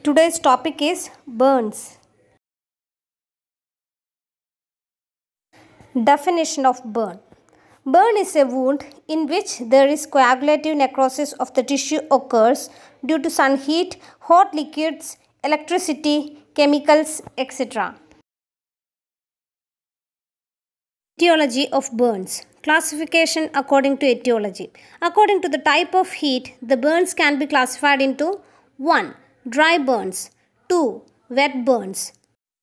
Today's topic is burns. Definition of burn. Burn is a wound in which there is coagulative necrosis of the tissue occurs due to sun heat, hot liquids, electricity, chemicals, etc. Etiology of burns. Classification according to etiology. According to the type of heat, the burns can be classified into 1. Dry burns, 2. Wet burns,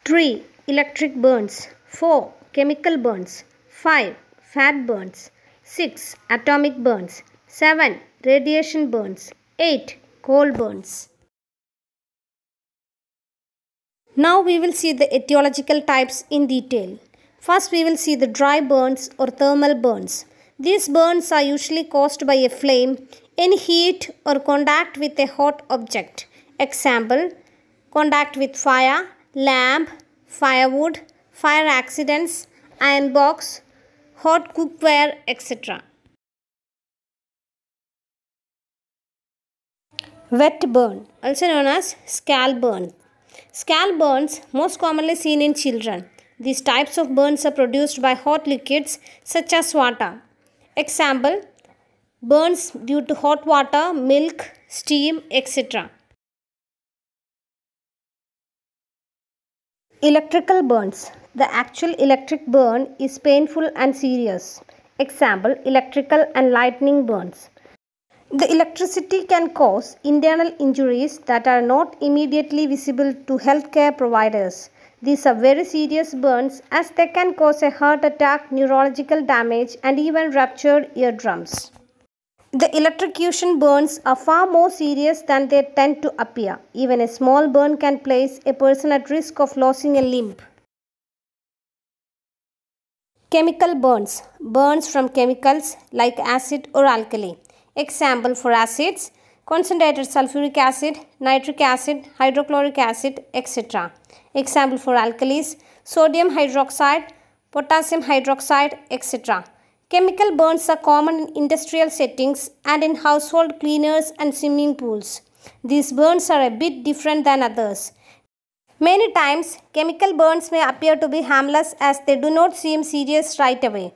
3. Electric burns, 4. Chemical burns, 5. Fat burns, 6. Atomic burns, 7. Radiation burns, 8. Coal burns. Now we will see the etiological types in detail. First we will see the dry burns or thermal burns. These burns are usually caused by a flame, any heat or contact with a hot object. Example, contact with fire, lamp, firewood, fire accidents, iron box, hot cookware, etc. Wet burn, also known as scalp burn. Scalp burns most commonly seen in children. These types of burns are produced by hot liquids such as water. Example, burns due to hot water, milk, steam, etc. Electrical burns. The actual electric burn is painful and serious. Example, electrical and lightning burns. The electricity can cause internal injuries that are not immediately visible to healthcare providers. These are very serious burns as they can cause a heart attack, neurological damage, and even ruptured eardrums. The electrocution burns are far more serious than they tend to appear. Even a small burn can place a person at risk of losing a limb. Chemical burns. Burns from chemicals like acid or alkali. Example for acids, concentrated sulfuric acid, nitric acid, hydrochloric acid, etc. Example for alkalis, sodium hydroxide, potassium hydroxide, etc. Chemical burns are common in industrial settings and in household cleaners and swimming pools. These burns are a bit different than others. Many times, chemical burns may appear to be harmless as they do not seem serious right away.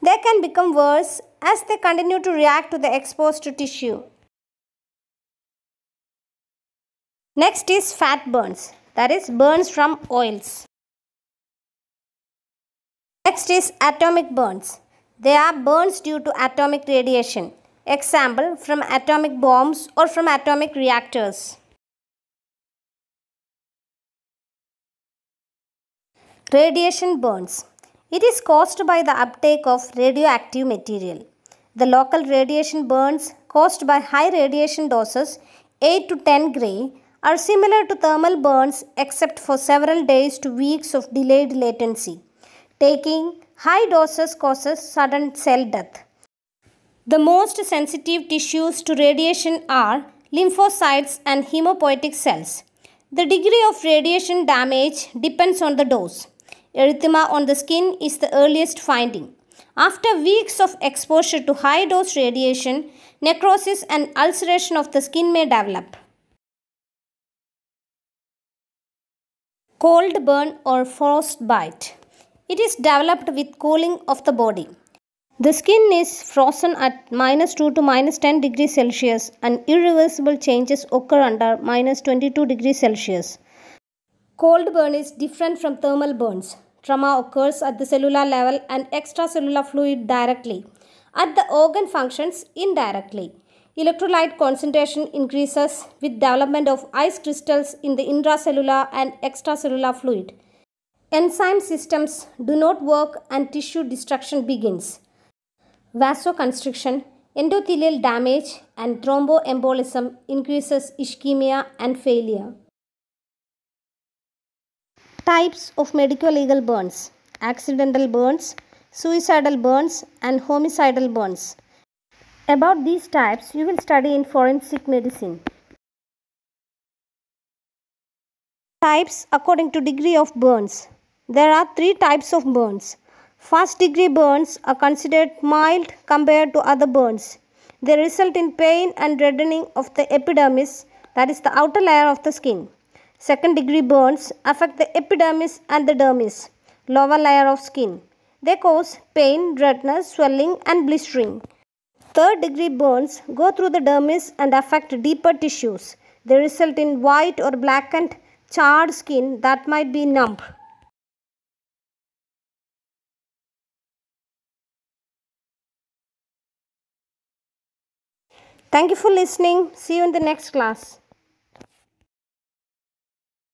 They can become worse as they continue to react to the exposed tissue. Next is fat burns, that is burns from oils. Next is atomic burns. They are burns due to atomic radiation. Example, from atomic bombs or from atomic reactors. Radiation burns. It is caused by the uptake of radioactive material. The local radiation burns caused by high radiation doses 8 to 10 gray are similar to thermal burns except for several days to weeks of delayed latency. Taking high doses causes sudden cell death. The most sensitive tissues to radiation are lymphocytes and hemopoietic cells. The degree of radiation damage depends on the dose. Erythema on the skin is the earliest finding. After weeks of exposure to high-dose radiation, necrosis and ulceration of the skin may develop. Cold burn or frostbite. It is developed with cooling of the body. The skin is frozen at -2 to -10 degrees Celsius and irreversible changes occur under -22 degrees Celsius. Cold burn is different from thermal burns. Trauma occurs at the cellular level and extracellular fluid directly. At the organ functions indirectly. Electrolyte concentration increases with development of ice crystals in the intracellular and extracellular fluid. Enzyme systems do not work and tissue destruction begins. Vasoconstriction, endothelial damage, and thromboembolism increases ischemia and failure. Types of medico-legal burns: accidental burns, suicidal burns, and homicidal burns. About these types, you will study in forensic medicine. Types according to degree of burns. There are 3 types of burns. First degree burns are considered mild compared to other burns. They result in pain and reddening of the epidermis, that is the outer layer of the skin. Second degree burns affect the epidermis and the dermis, lower layer of skin. They cause pain, redness, swelling and blistering. Third degree burns go through the dermis and affect deeper tissues. They result in white or blackened, charred skin that might be numb. Thank you for listening. See you in the next class.